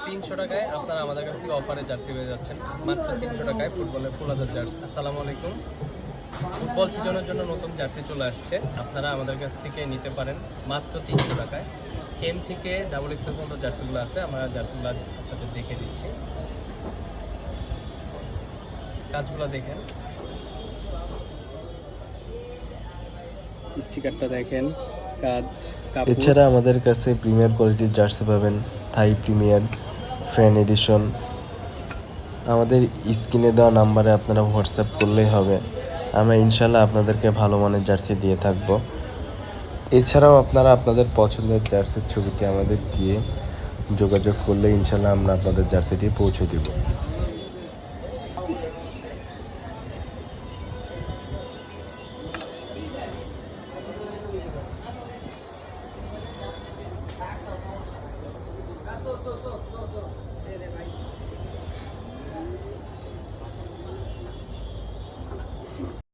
300 টাকায় আপনারা আমাদের কাছ থেকে অফারে জার্সি পেয়ে যাচ্ছেন। মাত্র 300 টাকায় ফুটবলের ফুল হাতের জার্সি। আসসালামু আলাইকুম। ফুটবল সিজনের জন্য নতুন জার্সি চলে আসছে, আপনারা আমাদের কাছ থেকে নিতে পারেন মাত্র 300 টাকায়। এম থেকে ডাবল এক্সেল পর্যন্ত জার্সিগুলো আছে, আমরা জার্সিগুলো আপনাদের দেখে দিচ্ছি। কাজগুলো দেখেন, স্টিকারটা দেখেন, কাজ। এছাড়া আমাদের কাছে প্রিমিয়ার কোয়ালিটির জার্সি পাবেন, থাই প্রিমিয়ার, ফ্যান এডিশন। আমাদের স্ক্রিনে দেওয়া নাম্বারে আপনারা হোয়াটসঅ্যাপ করলেই হবে, আমরা ইনশাল্লাহ আপনাদেরকে ভালো মানের জার্সি দিয়ে থাকব। এছাড়াও আপনারা আপনাদের পছন্দের জার্সির ছবিটি আমাদের দিয়ে যোগাযোগ করলে ইনশাল্লাহ আমরা আপনাদের জার্সিটি পৌঁছে দেব।